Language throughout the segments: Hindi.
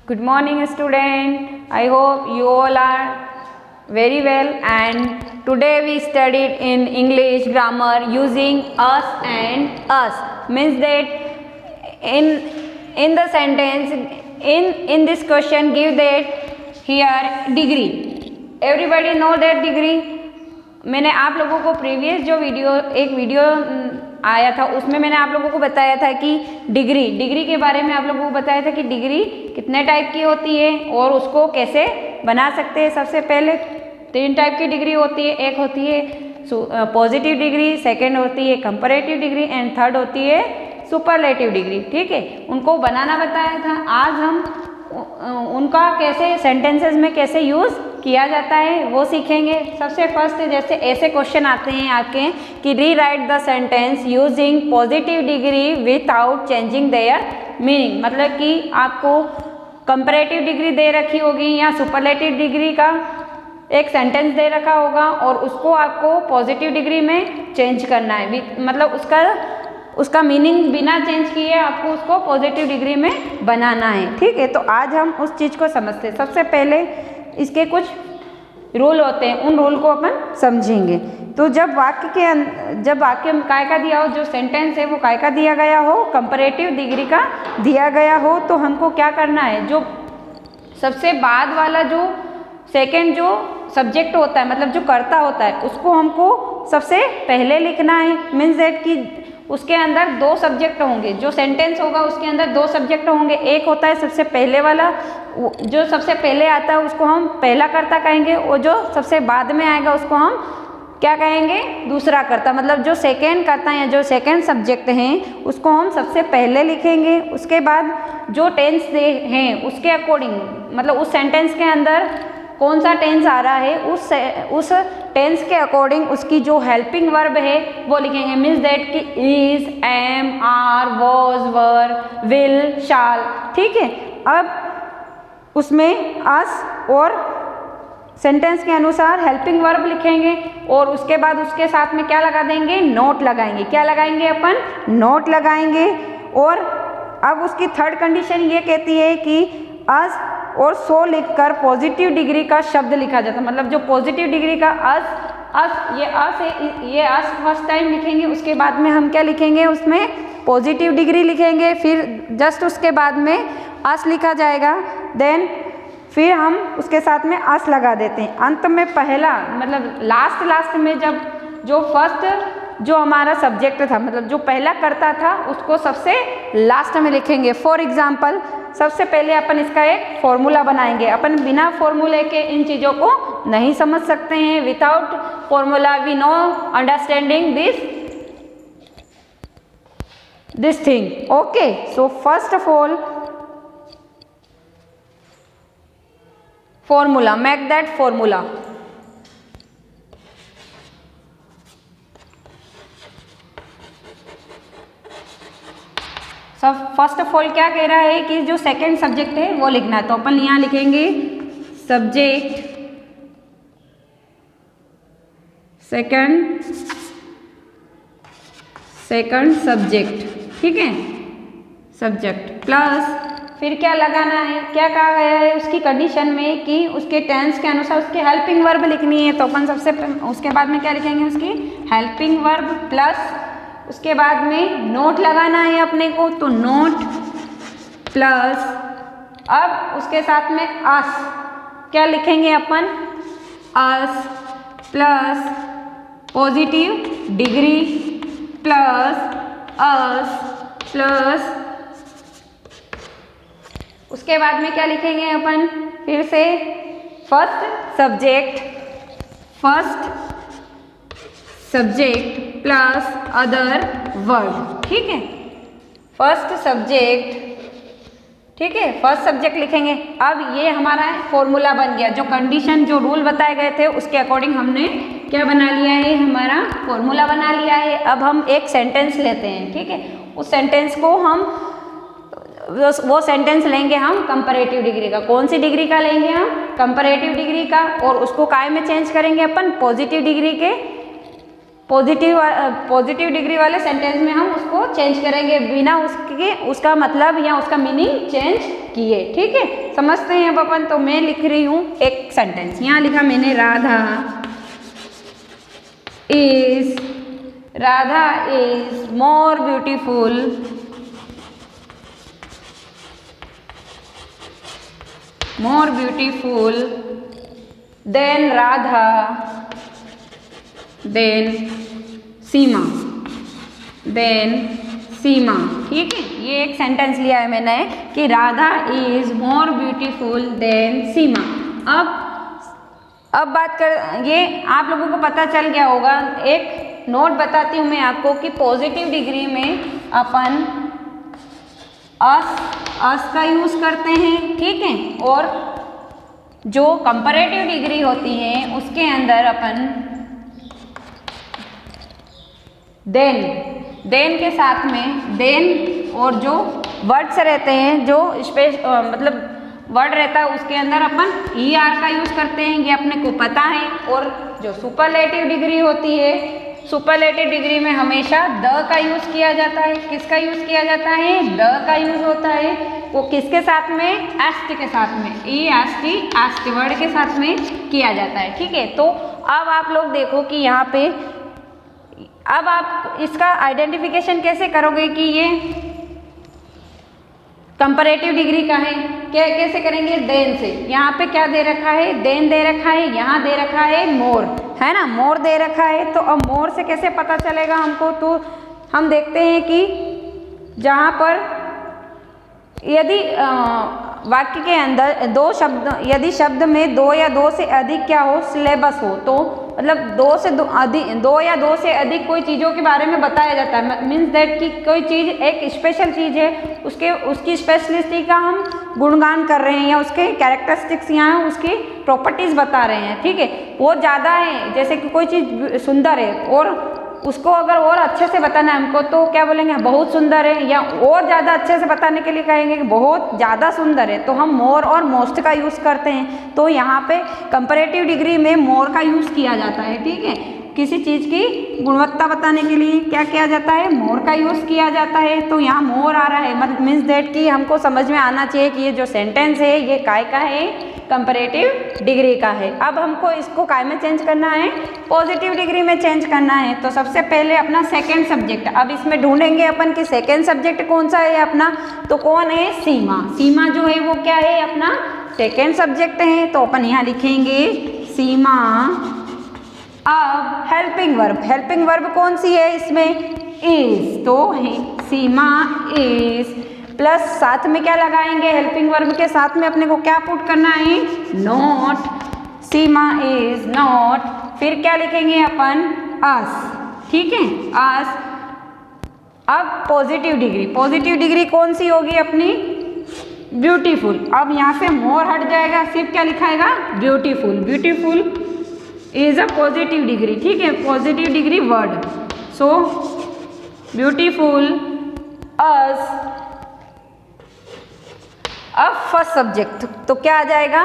Good morning student. I hope you all are very well, and today we studied in English grammar using us and us. Means that in the sentence in this question give that here degree. Everybody know that degree. मैंने आप लोगों को प्रीवियस जो एक वीडियो आया था उसमें मैंने आप लोगों को बताया था कि डिग्री के बारे में आप लोगों को बताया था कि डिग्री कितने टाइप की होती है और उसको कैसे बना सकते हैं। सबसे पहले 3 टाइप की डिग्री होती है। एक होती है पॉजिटिव डिग्री, सेकंड होती है कंपैरेटिव डिग्री एंड थर्ड होती है सुपरलेटिव डिग्री। ठीक है, उनको बनाना बताया था। आज हम उनका कैसे सेंटेंसेस में कैसे यूज़ किया जाता है वो सीखेंगे। सबसे फर्स्ट जैसे ऐसे क्वेश्चन आते हैं आपके कि rewrite the sentence using positive degree without changing their meaning. मतलब कि आपको कंपैरेटिव डिग्री दे रखी होगी या सुपरलेटिव डिग्री का एक सेंटेंस दे रखा होगा और उसको आपको पॉजिटिव डिग्री में चेंज करना है। मतलब उसका मीनिंग बिना चेंज किए आपको उसको पॉजिटिव डिग्री में बनाना है। ठीक है, तो आज हम उस चीज़ को समझते हैं। सबसे पहले इसके कुछ रूल होते हैं, उन रूल को अपन समझेंगे। तो जब वाक्य काय का दिया हो, जो सेंटेंस है वो काय का दिया गया हो, कंपैरेटिव डिग्री का दिया गया हो, तो हमको क्या करना है, जो सबसे बाद वाला जो सेकंड जो सब्जेक्ट होता है, मतलब जो कर्ता होता है, उसको हमको सबसे पहले लिखना है। मीन्स दैट कि उसके अंदर 2 सब्जेक्ट होंगे। जो सेंटेंस होगा उसके अंदर 2 सब्जेक्ट होंगे। एक होता है सबसे पहले वाला, जो सबसे पहले आता है उसको हम पहला कर्ता कहेंगे, और जो सबसे बाद में आएगा उसको हम क्या कहेंगे, दूसरा कर्ता। मतलब जो सेकंड कर्ता या जो सेकंड सब्जेक्ट हैं उसको हम सबसे पहले लिखेंगे। उसके बाद जो टेंस हैं उसके अकॉर्डिंग, मतलब उस सेंटेंस के अंदर कौन सा टेंस आ रहा है उस टेंस के अकॉर्डिंग उसकी जो हेल्पिंग वर्ब है वो लिखेंगे। मीन्स दैट कि is, am, are, was, were, will, shall. ठीक है, अब उसमें अस और सेंटेंस के अनुसार हेल्पिंग वर्ब लिखेंगे और उसके बाद उसके साथ में क्या लगा देंगे, नोट लगाएंगे। क्या लगाएंगे अपन, नोट लगाएंगे। और अब उसकी थर्ड कंडीशन ये कहती है कि अस और सो लिखकर पॉजिटिव डिग्री का शब्द लिखा जाता है। मतलब जो पॉजिटिव डिग्री का ये अस फर्स्ट टाइम लिखेंगे, उसके बाद में हम क्या लिखेंगे, उसमें पॉजिटिव डिग्री लिखेंगे। फिर जस्ट उसके बाद में अस लिखा जाएगा, देन फिर हम उसके साथ में अस लगा देते हैं। अंत में पहला, मतलब लास्ट में जब जो फर्स्ट जो हमारा सब्जेक्ट था, मतलब जो पहला कर्ता था, उसको सबसे लास्ट में लिखेंगे। फॉर एग्जाम्पल, सबसे पहले अपन इसका एक फॉर्मूला बनाएंगे। अपन बिना फॉर्मूले के इन चीज़ों को नहीं समझ सकते हैं। Without formula we know understanding this thing. Okay, so first of all formula, make that formula. सब फर्स्ट ऑफ ऑल क्या कह रहा है कि जो सेकंड सब्जेक्ट है वो लिखना है। तो अपन यहाँ लिखेंगे सब्जेक्ट, सेकंड सब्जेक्ट। ठीक है, सब्जेक्ट प्लस फिर क्या लगाना है, क्या कहा गया है उसकी कंडीशन में कि उसके टेंस के अनुसार उसकी हेल्पिंग वर्ब लिखनी है। तो अपन सबसे उसके बाद में क्या लिखेंगे, उसकी हेल्पिंग वर्ब प्लस उसके बाद में नोट लगाना है अपने को। तो नोट प्लस अब उसके साथ में अस क्या लिखेंगे अपन, अस प्लस पॉजिटिव डिग्री प्लस अस प्लस उसके बाद में क्या लिखेंगे अपन, फिर से first subject plus other word. ठीक है, फर्स्ट सब्जेक्ट, ठीक है, फर्स्ट सब्जेक्ट लिखेंगे। अब ये हमारा फॉर्मूला बन गया। जो कंडीशन, जो रूल बताए गए थे उसके अकॉर्डिंग हमने क्या बना लिया है, हमारा फॉर्मूला बना लिया है। अब हम एक सेंटेंस लेते हैं। ठीक है, उस सेंटेंस को वो सेंटेंस लेंगे हम कंपैरेटिव डिग्री का। कौन सी डिग्री का लेंगे हम, कंपैरेटिव डिग्री का, और उसको काय में चेंज करेंगे अपन, पॉजिटिव डिग्री के पॉजिटिव डिग्री वाले सेंटेंस में हम उसको चेंज करेंगे बिना उसका मतलब या उसका मीनिंग चेंज किए। ठीक है, समझते हैं अब अपन। तो मैं लिख रही हूँ एक सेंटेंस, यहाँ लिखा मैंने Radha is more beautiful than Radha Seema. ठीक है, ये एक सेंटेंस लिया है मैंने कि Radha is more beautiful than Seema. अब बात कर, ये आप लोगों को पता चल गया होगा। एक नोट बताती हूँ मैं आपको कि पॉजिटिव डिग्री में अपन अस का यूज करते हैं। ठीक है, और जो कंपैरेटिव डिग्री होती है उसके अंदर अपन देन के साथ में देन और जो वर्ड्स रहते हैं, जो मतलब वर्ड रहता है उसके अंदर अपन ER का यूज करते हैं, ये अपने को पता है। और जो सुपरलेटिव डिग्री होती है, सुपरलेटिव डिग्री में हमेशा द का यूज किया जाता है। किसका यूज किया जाता है? द का यूज होता है। वो किसके साथ में? एस्ट के साथ में, एस्ट वर्ड के साथ में किया जाता है। ठीक है, तो अब आप लोग देखो कि यहाँ पे अब आप इसका आइडेंटिफिकेशन कैसे करोगे कि ये कंपैरेटिव डिग्री का है? कैसे करेंगे? देन से। यहाँ पे क्या दे रखा है? देन दे रखा है, यहाँ दे रखा है मोर, है ना, मोर दे रखा है। तो अब मोर से कैसे पता चलेगा हमको? तो हम देखते हैं कि जहाँ पर यदि वाक्य के अंदर दो शब्द, यदि शब्द में दो या दो से अधिक क्या हो, सिलेबस हो, तो मतलब दो या दो से अधिक कोई चीज़ों के बारे में बताया जाता है, मीन्स दैट कि कोई चीज़ एक स्पेशल चीज़ है, उसकी स्पेशलिस्टी का हम गुणगान कर रहे हैं या उसके कैरेक्टरिस्टिक्स यहाँ उसकी प्रॉपर्टीज़ बता रहे हैं। ठीक है, वो ज़्यादा है, जैसे कि कोई चीज़ सुंदर है और उसको अगर और अच्छे से बताना है हमको तो क्या बोलेंगे? बहुत सुंदर है, या और ज़्यादा अच्छे से बताने के लिए कहेंगे कि बहुत ज़्यादा सुंदर है, तो हम मोर और मोस्ट का यूज़ करते हैं। तो यहाँ पे कंपैरेटिव डिग्री में मोर का यूज़ किया जाता है। ठीक है, किसी चीज़ की गुणवत्ता बताने के लिए क्या किया जाता है? मोर का यूज़ किया जाता है। तो यहाँ मोर आ रहा है, मतलब मीन्स दैट कि हमको समझ में आना चाहिए कि ये जो सेंटेंस है ये काय का है? कंपैरेटिव डिग्री का है। अब हमको इसको काय में चेंज करना है? पॉजिटिव डिग्री में चेंज करना है। तो सबसे पहले अपना सेकंड सब्जेक्ट, अब इसमें ढूंढेंगे अपन कि सेकंड सब्जेक्ट कौन सा है अपना, तो कौन है? सीमा। सीमा जो है वो क्या है? अपना सेकंड सब्जेक्ट है। तो अपन यहाँ लिखेंगे सीमा। अब हेल्पिंग वर्ब कौन सी है इसमें? इज। तो सीमा इज प्लस साथ में क्या लगाएंगे? हेल्पिंग वर्ब के साथ में अपने को क्या पुट करना है? नॉट। Seema is not. फिर क्या लिखेंगे अपन? अस। ठीक है, अस। अब पॉजिटिव डिग्री कौन सी होगी अपनी? ब्यूटीफुल। अब यहाँ से मोर हट जाएगा, सिर्फ क्या लिखाएगा? Beautiful is a positive degree. ठीक है, positive degree word. So beautiful as. अब फर्स्ट सब्जेक्ट, तो क्या आ जाएगा?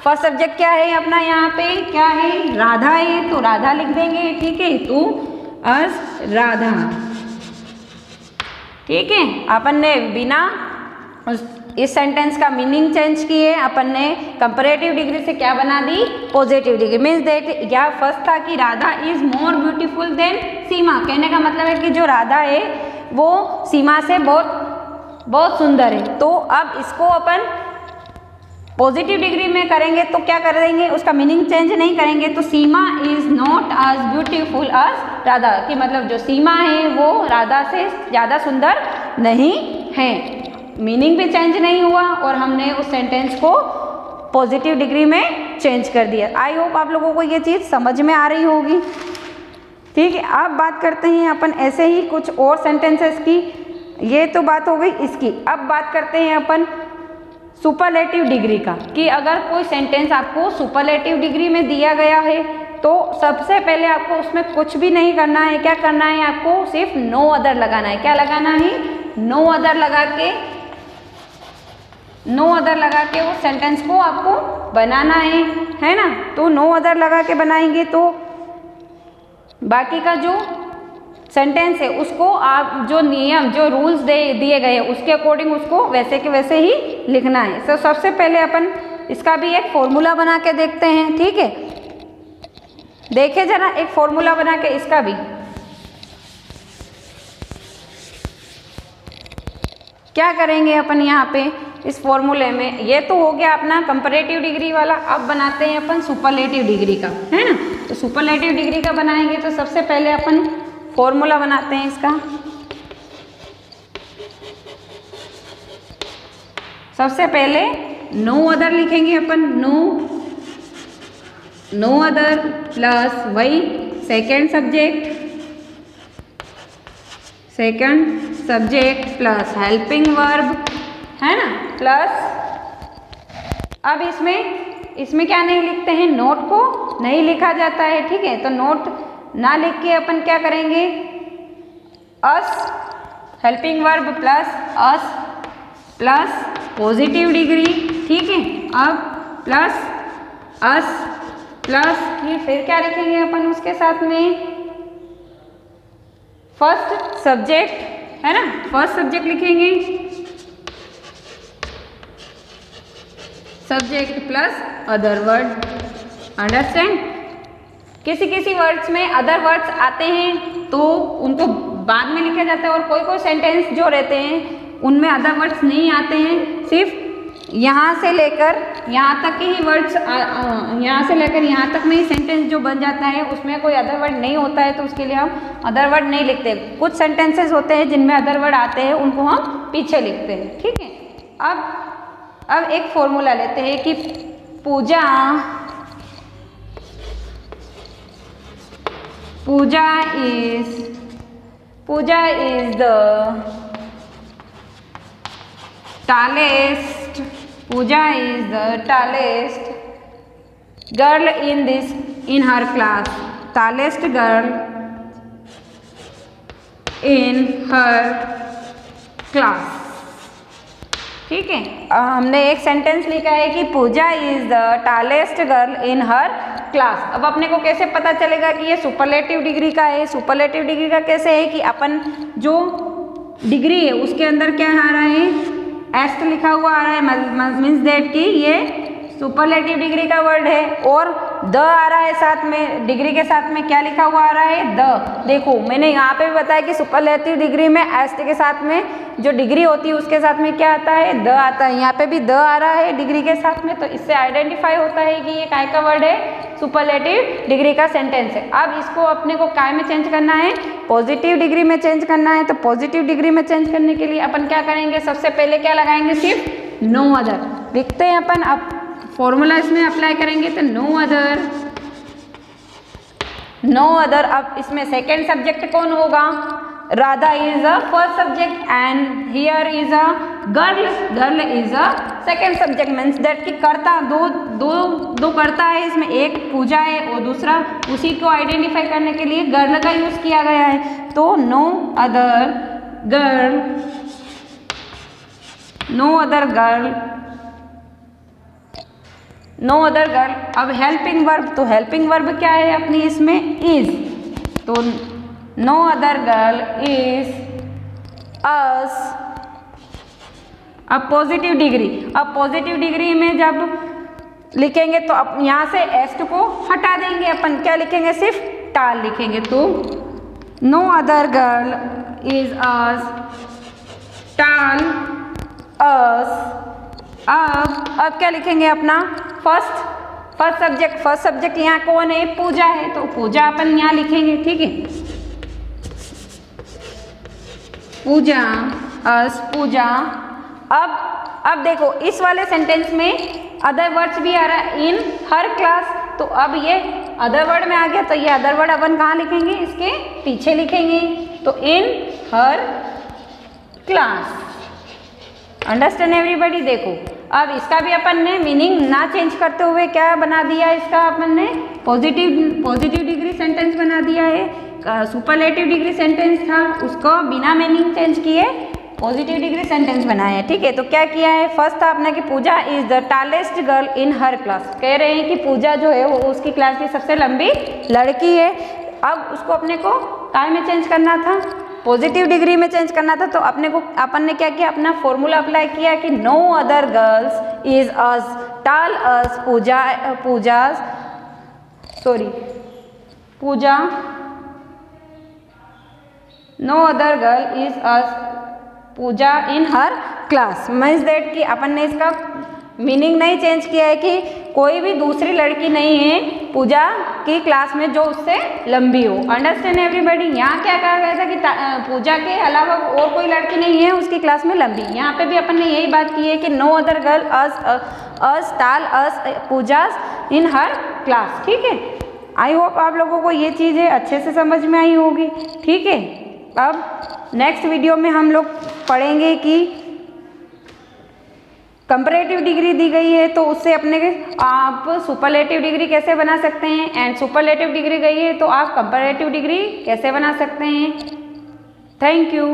फर्स्ट सब्जेक्ट क्या है अपना? यहाँ पे क्या है? राधा है, तो राधा लिख देंगे। ठीक है, तो अस राधा। ठीक है, अपन ने बिना इस सेंटेंस का मीनिंग चेंज किए अपन ने कंपैरेटिव डिग्री से क्या बना दी? Positive degree. मीन्स दैट क्या फर्स्ट था कि Radha is more beautiful than Seema. कहने का मतलब है कि जो राधा है वो सीमा से बहुत सुंदर है। तो अब इसको अपन पॉजिटिव डिग्री में करेंगे तो क्या कर देंगे? उसका मीनिंग चेंज नहीं करेंगे। तो Seema is not as beautiful as Radha, कि मतलब जो सीमा है वो राधा से ज़्यादा सुंदर नहीं है। मीनिंग भी चेंज नहीं हुआ और हमने उस सेंटेंस को पॉजिटिव डिग्री में चेंज कर दिया। आई होप आप लोगों को ये चीज़ समझ में आ रही होगी। ठीक है, अब बात करते हैं अपन ऐसे ही कुछ और सेंटेंसेस की। ये तो बात हो गई इसकी। अब बात करते हैं अपन सुपरलेटिव डिग्री का, कि अगर कोई सेंटेंस आपको सुपरलेटिव डिग्री में दिया गया है तो सबसे पहले आपको उसमें कुछ भी नहीं करना है। क्या करना है? आपको सिर्फ नो अदर लगाना है। क्या लगाना है? नो अदर लगा के उस सेंटेंस को आपको बनाना है ना। तो नो अदर लगा के बनाएंगे तो बाकी का जो सेंटेंस है उसको आप जो नियम जो रूल्स दिए गए हैं उसके अकॉर्डिंग उसको वैसे के वैसे ही लिखना है। तो सबसे पहले अपन इसका भी एक फॉर्मूला बना के देखते हैं, ठीक है। देखिए जरा एक फॉर्मूला बना के इसका भी क्या करेंगे अपन यहाँ पे इस फॉर्मूले में। ये तो हो गया अपना कंपैरेटिव डिग्री वाला। अब बनाते हैं अपन सुपरलेटिव डिग्री का, है ना। तो सुपरलेटिव डिग्री का बनाएंगे तो सबसे पहले अपन फॉर्मूला बनाते हैं इसका। सबसे पहले नो अदर लिखेंगे अपन, नो अदर प्लस वही second subject plus helping verb, है ना, प्लस अब इसमें क्या नहीं लिखते हैं, नोट को नहीं लिखा जाता है, ठीक है। तो नोट ना लिख के अपन क्या करेंगे, अस हेल्पिंग वर्ब प्लस अस प्लस पॉजिटिव डिग्री, ठीक है। अब प्लस अस प्लस फिर क्या लिखेंगे अपन उसके साथ में फर्स्ट सब्जेक्ट, है ना, फर्स्ट सब्जेक्ट लिखेंगे, subject plus other word. Understand. किसी वर्ड्स में अदर वर्ड्स आते हैं तो उनको बाद में लिखा जाता है, और कोई सेंटेंस जो रहते हैं उनमें अदर वर्ड्स नहीं आते हैं, सिर्फ यहाँ से लेकर यहाँ तक के ही वर्ड्स, यहाँ से लेकर यहाँ तक में ही सेंटेंस जो बन जाता है उसमें कोई अदर वर्ड नहीं होता है, तो उसके लिए हम अदर वर्ड नहीं लिखते। कुछ सेंटेंसेस होते हैं जिनमें अदर वर्ड आते हैं, उनको हम पीछे लिखते हैं, ठीक है। अब एक फॉर्मूला लेते हैं कि Pooja is the tallest, Pooja is the tallest girl in her class, tallest girl in her class, ठीक है। हमने एक सेंटेंस लिखा है कि Pooja is the tallest girl in her class. अब अपने को कैसे पता चलेगा कि ये सुपरलेटिव डिग्री का है। सुपरलेटिव डिग्री का कैसे है कि अपन जो डिग्री है उसके अंदर क्या आ रहा है, एस्ट लिखा हुआ आ रहा है, मीन्स दैट कि ये सुपरलेटिव डिग्री का वर्ड है, और द आ रहा है साथ में, डिग्री के साथ में क्या लिखा हुआ आ रहा है, द। देखो मैंने यहाँ पे भी बताया कि सुपरलेटिव डिग्री में एस्ट के साथ में जो डिग्री होती है उसके साथ में क्या आता है, द आता है। यहाँ पे भी द आ रहा है डिग्री के साथ में, तो इससे आइडेंटिफाई होता है कि ये काय का वर्ड है, सुपरलेटिव डिग्री का सेंटेंस है। अब इसको अपने को काय में चेंज करना है, पॉजिटिव डिग्री में चेंज करना है। तो पॉजिटिव डिग्री में चेंज करने के लिए अपन क्या करेंगे, सबसे पहले क्या लगाएंगे, सिर्फ नो अदर लिखते हैं अपन। अब फॉर्मूला इसमें अप्लाई करेंगे तो नो अदर। अब इसमें सेकेंड सब्जेक्ट कौन होगा, Radha is a first subject and here is a girl is a second subject, means that कि कर्ता दो कर्ता है, इसमें एक पूजा है और दूसरा उसी को आइडेंटिफाई करने के लिए गर्ल का यूज किया गया है। तो नो अदर गर्ल। अब हेल्पिंग वर्ब, तो हेल्पिंग वर्ब क्या है अपनी इसमें, इज। तो नो अदर गर्ल इज अस। अब पॉजिटिव डिग्री में जब लिखेंगे तो अब यहाँ से एस्ट को हटा देंगे अपन, क्या लिखेंगे, सिर्फ टाल लिखेंगे। तो no other girl is as, tall अस। अब क्या लिखेंगे अपना फर्स्ट सब्जेक्ट यहाँ कौन है, पूजा है, तो पूजा अपन यहाँ लिखेंगे, ठीक है, पूजा अस पूजा। अब देखो इस वाले सेंटेंस में अदर वर्ड्स भी आ रहा है, इन हर क्लास। तो अब ये अदर वर्ड में आ गया, तो ये अदर वर्ड अपन कहाँ लिखेंगे, इसके पीछे लिखेंगे। तो इन हर क्लास। Understand everybody. देखो अब इसका भी अपन ने मीनिंग ना चेंज करते हुए क्या बना दिया, इसका अपन ने पॉजिटिव डिग्री सेंटेंस बना दिया है। सुपरलेटिव डिग्री सेंटेंस था, उसको बिना मीनिंग चेंज किए पॉजिटिव डिग्री सेंटेंस बनाया है, ठीक है। तो क्या किया है, फर्स्ट था अपना कि Pooja is the tallest girl in her class. कह रहे हैं कि पूजा जो है वो उसकी क्लास की सबसे लंबी लड़की है। अब उसको अपने को काय में चेंज करना था, पॉजिटिव डिग्री में चेंज करना था। तो अपन ने क्या किया, अपना फॉर्मूला अप्लाई किया कि no other girls is as tall as Pooja no other girl is as Pooja in her class. Means that कि अपन ने इसका मीनिंग नहीं चेंज किया है कि कोई भी दूसरी लड़की नहीं है पूजा की क्लास में जो उससे लंबी हो। Understand everybody. यहाँ क्या कहा गया था कि पूजा के अलावा और कोई लड़की नहीं है उसकी क्लास में लंबी। यहाँ पे भी अपन ने यही बात की है कि नो अदर गर्ल अस टाल अस पूजास इन हर क्लास। ठीक है, आई होप आप लोगों को ये चीज़ें अच्छे से समझ में आई होगी। ठीक है, अब नेक्स्ट वीडियो में हम लोग पढ़ेंगे कि कंपैरेटिव डिग्री दी गई है तो उससे अपने आप सुपरलेटिव डिग्री कैसे बना सकते हैं, एंड सुपरलेटिव डिग्री गई है तो आप कंपैरेटिव डिग्री कैसे बना सकते हैं। Thank you.